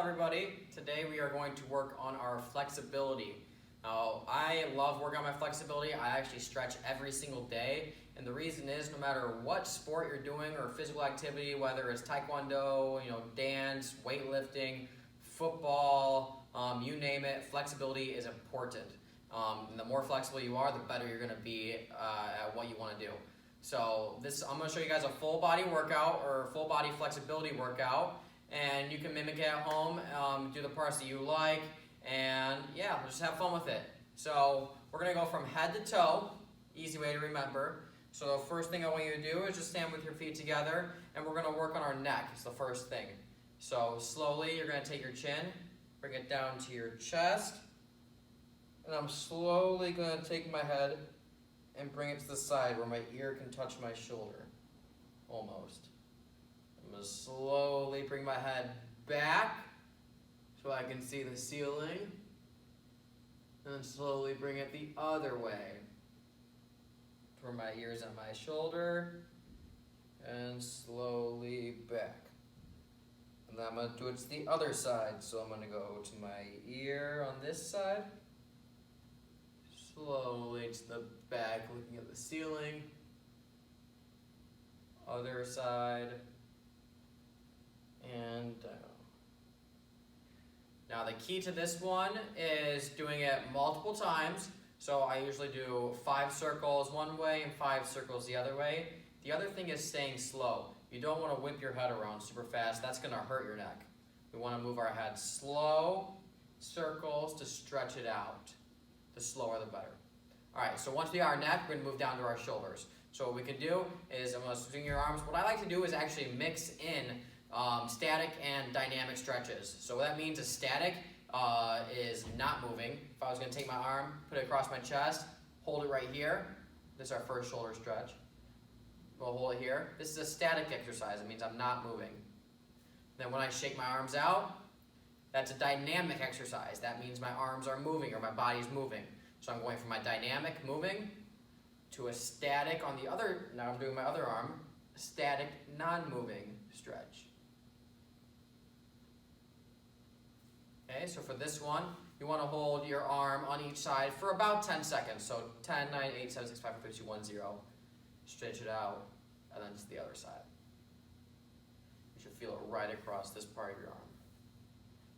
everybody. Today we are going to work on our flexibility. Now, I love working on my flexibility. I actually stretch every single day, and the reason is no matter what sport you're doing or physical activity, whether it's taekwondo, dance, weightlifting, football, you name it, flexibility is important. And the more flexible you are, the better you're going to be at what you want to do. So I'm going to show you guys a full body workout or full body flexibility workout, and you can mimic it at home, do the parts that you like, and yeah, just have fun with it. So we're going to go from head to toe, easy way to remember. So the first thing I want you to do is just stand with your feet together, and we're going to work on our neck. It's the first thing. So slowly you're going to take your chin, bring it down to your chest, and I'm slowly going to take my head and bring it to the side where my ear can touch my shoulder, almost. I'm going to slowly bring my head back so I can see the ceiling, and then slowly bring it the other way for my ears on my shoulder, and slowly back. And then I'm going to do it to the other side, so I'm going to go to my ear on this side, slowly to the back, looking at the ceiling, other side, and down. Now the key to this one is doing it multiple times. So I usually do 5 circles one way and 5 circles the other way. The other thing is staying slow. You don't want to whip your head around super fast. That's going to hurt your neck. We want to move our head slow circles to stretch it out. The slower the better. Alright, so once we got our neck, we're going to move down to our shoulders. So what we can do is, I'm going to swing your arms. What I like to do is actually mix in static and dynamic stretches. So what that means is static is not moving. If I was going to take my arm, put it across my chest, hold it right here. This is our first shoulder stretch. We'll hold it here. This is a static exercise. It means I'm not moving. Then when I shake my arms out, that's a dynamic exercise. That means my arms are moving or my body's moving. So I'm going from my dynamic moving to a static on the other, now I'm doing my other arm, static non-moving stretch. Okay, so for this one, you want to hold your arm on each side for about 10 seconds. So 10, 9, 8, 7, 6, 5, 4, 3, 2, 1, 0. Stretch it out, and then to the other side. You should feel it right across this part of your arm.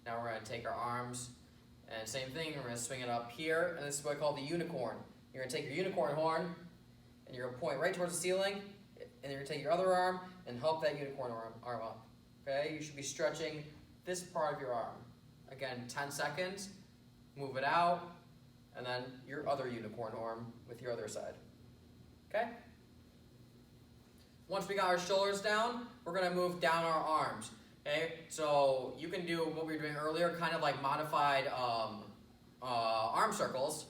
Now we're going to take our arms, and same thing, we're going to swing it up here, and this is what I call the unicorn. You're going to take your unicorn horn, and you're going to point right towards the ceiling, and you're going to take your other arm and help that unicorn arm up. Okay, you should be stretching this part of your arm. Again, 10 seconds, move it out, and then your other unicorn arm with your other side. Okay? Once we got our shoulders down, we're going to move down our arms. Okay? So you can do what we were doing earlier, kind of like modified arm circles.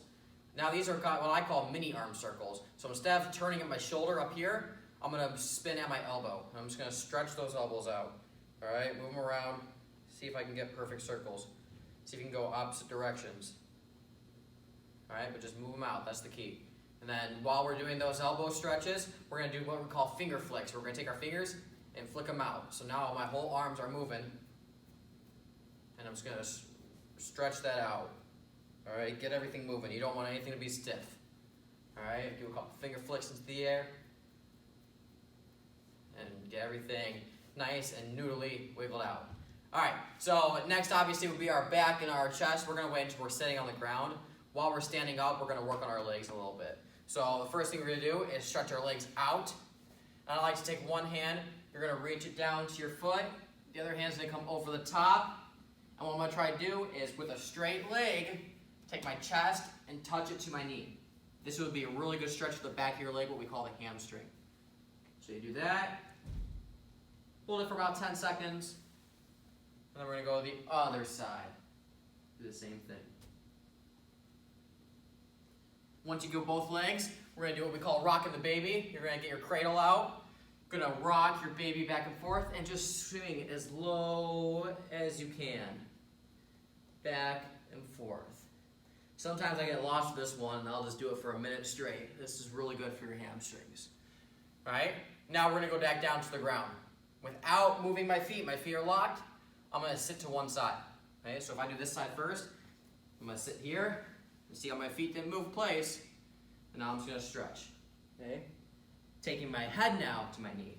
Now these are what I call mini arm circles. So instead of turning at my shoulder up here, I'm going to spin at my elbow. I'm just going to stretch those elbows out. All right, move them around. See if I can get perfect circles. See if you can go opposite directions. All right, but just move them out. That's the key. And then while we're doing those elbow stretches, we're going to do what we call finger flicks. We're going to take our fingers and flick them out. So now my whole arms are moving. And I'm just going to stretch that out. All right, get everything moving. You don't want anything to be stiff. All right, do a couple finger flicks into the air. And get everything nice and noodly wiggled out. Alright, so next obviously would be our back and our chest. We're going to wait until we're sitting on the ground. While we're standing up, we're going to work on our legs a little bit. So the first thing we're going to do is stretch our legs out. And I like to take one hand, you're going to reach it down to your foot. The other hand's going to come over the top. And what I'm going to try to do is with a straight leg, take my chest and touch it to my knee. This would be a really good stretch for the back of your leg, what we call the hamstring. So you do that. Hold it for about 10 seconds. And then we're going to go the other side. Do the same thing. Once you go both legs, we're going to do what we call rocking the baby. You're going to get your cradle out. Going to rock your baby back and forth and just swing as low as you can. Back and forth. Sometimes I get lost with this one and I'll just do it for a minute straight. This is really good for your hamstrings. Alright? Now we're going to go back down to the ground. Without moving my feet are locked, I'm going to sit to one side. Okay, so if I do this side first, I'm gonna sit here and see how my feet didn't move place, and now I'm just gonna stretch. Okay, taking my head now to my knee.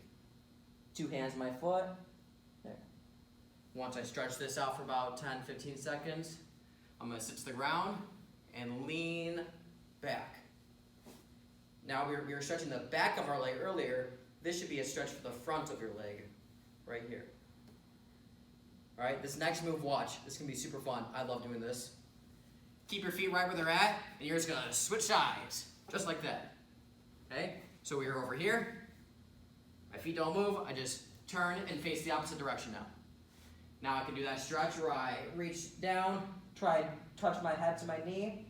2 hands to my foot. There. Once I stretch this out for about 10-15 seconds, I'm gonna sit to the ground and lean back. Now we were stretching the back of our leg earlier. This should be a stretch for the front of your leg, right here. All right, this next move, watch. This can be super fun. I love doing this. Keep your feet right where they're at, and you're just gonna switch sides, just like that. Okay, so we're over here. My feet don't move, I just turn and face the opposite direction now. Now I can do that stretch where I reach down, try touch my head to my knee.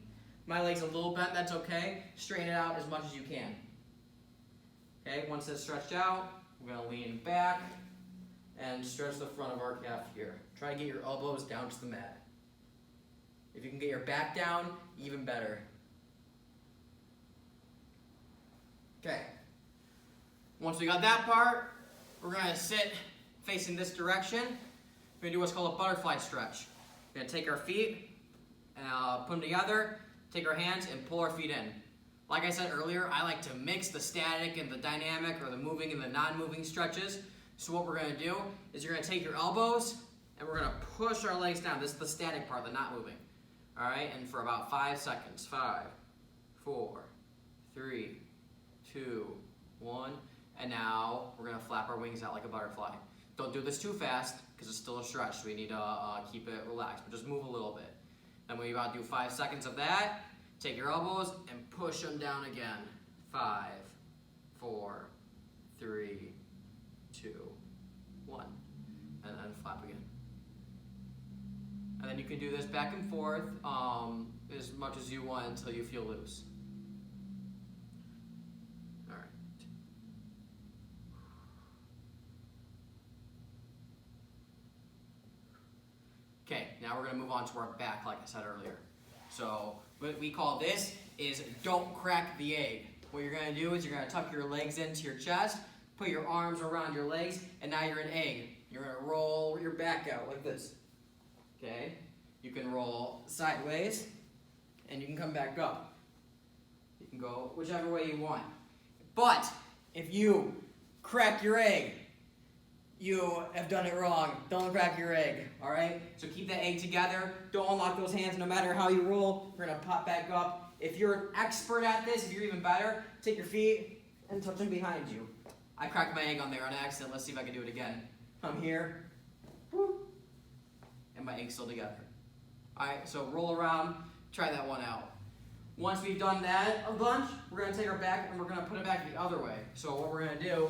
My leg's a little bent, that's okay. Straighten it out as much as you can. Okay, once it's stretched out, we're gonna lean back and stretch the front of our calf here. Try to get your elbows down to the mat. If you can get your back down, even better. Okay. Once we got that part, we're gonna sit facing this direction. We're gonna do what's called a butterfly stretch. We're gonna take our feet and put them together, take our hands and pull our feet in. Like I said earlier, I like to mix the static and the dynamic, or the moving and the non-moving stretches. So what we're gonna do is you're gonna take your elbows and we're gonna push our legs down. This is the static part, the not moving. All right, and for about 5 seconds. 5, 4, 3, 2, 1. And now we're gonna flap our wings out like a butterfly. Don't do this too fast because it's still a stretch. So we need to keep it relaxed, but just move a little bit. And we about to do 5 seconds of that. Take your elbows and push them down again. 5, 4, 3, 2, 1. And then flap again. And then you can do this back and forth as much as you want until you feel loose. All right. Okay, now we're gonna move on to our back, like I said earlier. So what we call this is don't crack the egg. What you're gonna do is you're gonna tuck your legs into your chest, put your arms around your legs, and now you're an egg. You're gonna roll your back out like this. Okay? You can roll sideways, and you can come back up. You can go whichever way you want. But if you crack your egg, you have done it wrong. Don't crack your egg, all right? So keep that egg together. Don't unlock those hands no matter how you roll. We're gonna pop back up. If you're an expert at this, if you're even better, take your feet and touch them behind you. I cracked my egg on there on accident. Let's see if I can do it again. I'm here, and my egg's still together. All right, so roll around, try that one out. Once we've done that a bunch, we're gonna take our back and we're gonna put it back the other way. So what we're gonna do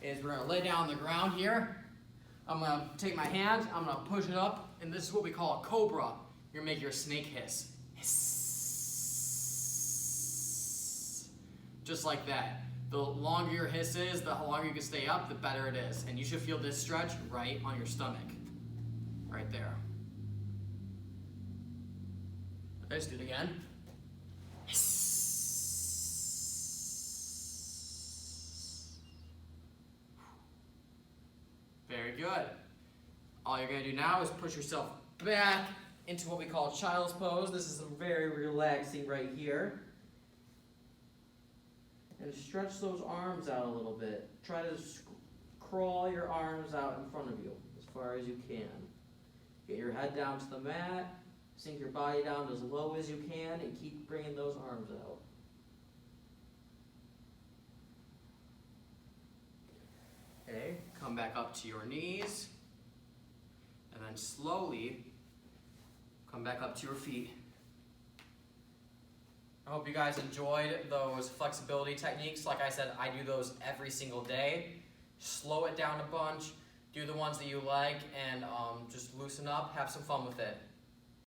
is we're gonna lay down on the ground here. I'm gonna take my hand, I'm gonna push it up, and this is what we call a cobra. You're gonna make your snake hiss. Hiss. Just like that. The longer your hiss is, the longer you can stay up, the better it is. And you should feel this stretch right on your stomach. Right there. Let's do it again. Very good. All you're going to do now is push yourself back into what we call child's pose. This is very relaxing right here. And stretch those arms out a little bit. Try to crawl your arms out in front of you as far as you can. Get your head down to the mat. Sink your body down as low as you can and keep bringing those arms out. Okay, come back up to your knees. And then slowly come back up to your feet. I hope you guys enjoyed those flexibility techniques. Like I said, I do those every single day. Slow it down a bunch, do the ones that you like, and just loosen up, have some fun with it.